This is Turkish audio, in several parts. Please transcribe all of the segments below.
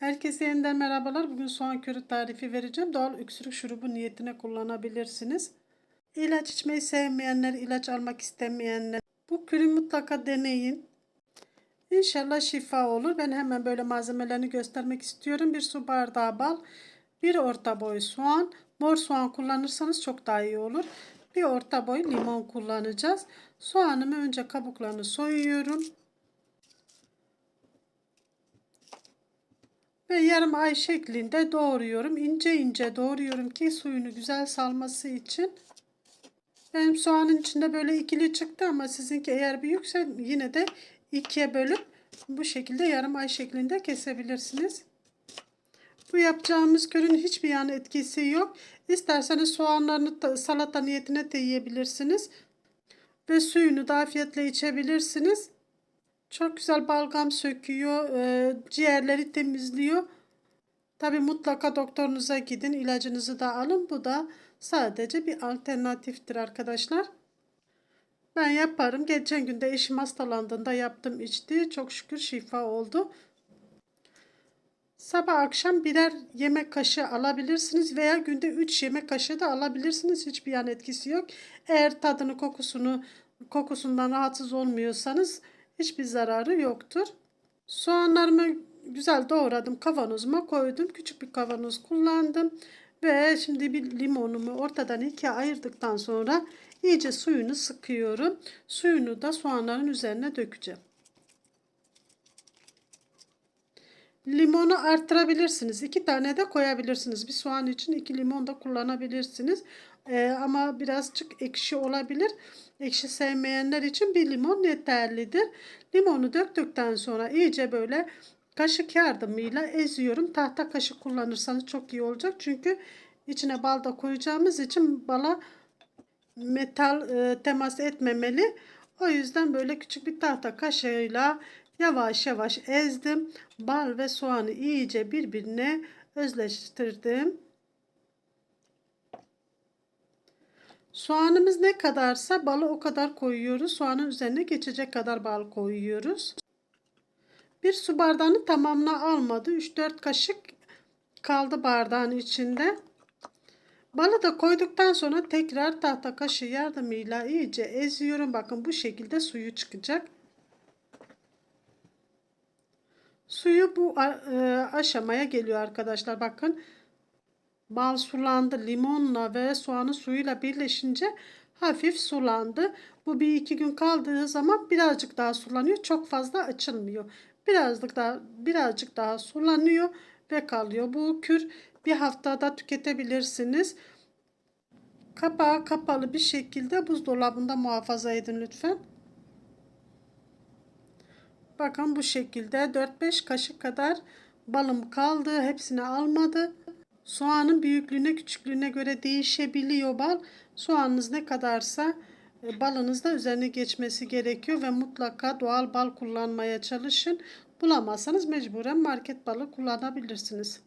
Herkese yeniden merhabalar. Bugün soğan körü tarifi vereceğim. Doğal öksürük şurubu niyetine kullanabilirsiniz. İlaç içmeyi sevmeyenler, ilaç almak istemeyenler bu kürü mutlaka deneyin. İnşallah şifa olur. Ben hemen böyle malzemelerini göstermek istiyorum. Bir su bardağı bal, bir orta boy soğan. Mor soğan kullanırsanız çok daha iyi olur. Bir orta boy limon kullanacağız. Soğanımı önce kabuklarını soyuyorum. Ve yarım ay şeklinde doğruyorum. İnce ince doğruyorum ki suyunu güzel salması için. Benim soğanın içinde böyle ikili çıktı ama sizinki eğer büyükse yine de ikiye bölüp bu şekilde yarım ay şeklinde kesebilirsiniz. Bu yapacağımız körün hiçbir yan etkisi yok. İsterseniz soğanlarını salata niyetine de yiyebilirsiniz. Ve suyunu da afiyetle içebilirsiniz. Çok güzel balgam söküyor, ciğerleri temizliyor. Tabi mutlaka doktorunuza gidin, ilacınızı da alın. Bu da sadece bir alternatiftir arkadaşlar. Ben yaparım. Geçen gün de eşim hastalandığında yaptım, içti. Çok şükür şifa oldu. Sabah akşam birer yemek kaşığı alabilirsiniz veya günde 3 yemek kaşığı da alabilirsiniz. Hiçbir yan etkisi yok. Eğer tadını, kokusundan rahatsız olmuyorsanız hiçbir zararı yoktur. Soğanlarımı güzel doğradım. Kavanozuma koydum. Küçük bir kavanoz kullandım. Ve şimdi bir limonumu ortadan ikiye ayırdıktan sonra iyice suyunu sıkıyorum. Suyunu da soğanların üzerine dökeceğim. Limonu arttırabilirsiniz. 2 tane de koyabilirsiniz. Bir soğan için 2 limon da kullanabilirsiniz. Ama birazcık ekşi olabilir. Ekşi sevmeyenler için bir limon yeterlidir. Limonu döktükten sonra iyice böyle kaşık yardımıyla eziyorum. Tahta kaşık kullanırsanız çok iyi olacak. Çünkü içine bal da koyacağımız için bala metal temas etmemeli. O yüzden böyle küçük bir tahta kaşığıyla yavaş yavaş ezdim. Bal ve soğanı iyice birbirine özleştirdim. Soğanımız ne kadarsa balı o kadar koyuyoruz. Soğanın üzerine geçecek kadar bal koyuyoruz. Bir su bardağını tamamına almadı. 3-4 kaşık kaldı bardağın içinde. Balı da koyduktan sonra tekrar tahta kaşığı yardımıyla iyice eziyorum. Bakın bu şekilde suyu çıkacak. Suyu bu aşamaya geliyor arkadaşlar. Bakın bal sulandı. Limonla ve soğanın suyuyla birleşince hafif sulandı. Bu bir iki gün kaldığı zaman birazcık daha sulanıyor. Çok fazla açılmıyor. Birazcık daha sulanıyor ve kalıyor. Bu kür bir haftada tüketebilirsiniz. Kapağı kapalı bir şekilde buzdolabında muhafaza edin lütfen. Bakın bu şekilde 4-5 kaşık kadar balım kaldı. Hepsini almadı. Soğanın büyüklüğüne küçüklüğüne göre değişebiliyor bal. Soğanınız ne kadarsa balınız da üzerine geçmesi gerekiyor ve mutlaka doğal bal kullanmaya çalışın. Bulamazsanız mecburen market balı kullanabilirsiniz.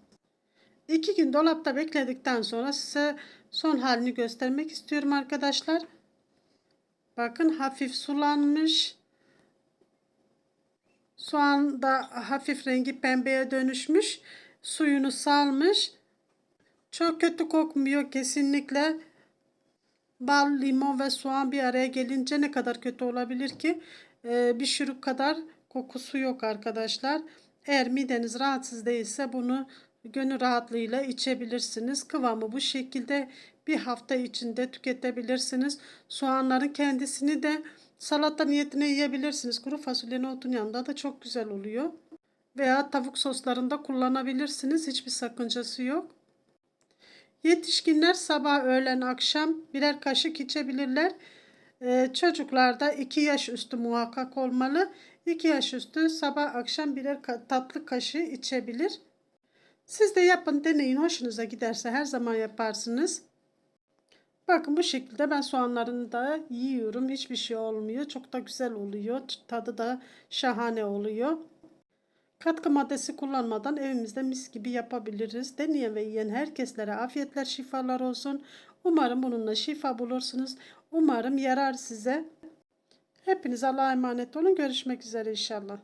2 gün dolapta bekledikten sonra size son halini göstermek istiyorum arkadaşlar. Bakın hafif sulanmış. Soğan da hafif rengi pembeye dönüşmüş. Suyunu salmış. Çok kötü kokmuyor kesinlikle. Bal, limon ve soğan bir araya gelince ne kadar kötü olabilir ki? Bir şurup kadar kokusu yok arkadaşlar. Eğer mideniz rahatsız değilse bunu gönül rahatlığıyla içebilirsiniz. Kıvamı bu şekilde, bir hafta içinde tüketebilirsiniz. Soğanların kendisini de salata niyetine yiyebilirsiniz. Kuru fasulye nohutun yanında da çok güzel oluyor. Veya tavuk soslarında kullanabilirsiniz. Hiçbir sakıncası yok. Yetişkinler sabah, öğlen, akşam birer kaşık içebilirler. Çocuklar da 2 yaş üstü muhakkak olmalı. 2 yaş üstü sabah akşam birer tatlı kaşığı içebilir. Siz de yapın, deneyin. Hoşunuza giderse her zaman yaparsınız. Bakın bu şekilde ben soğanlarını da yiyorum. Hiçbir şey olmuyor. Çok da güzel oluyor. Tadı da şahane oluyor. Katkı maddesi kullanmadan evimizde mis gibi yapabiliriz. Deneyen ve yiyen herkeslere afiyetler, şifalar olsun. Umarım bununla şifa bulursunuz. Umarım yarar size. Hepiniz Allah'a emanet olun. Görüşmek üzere inşallah.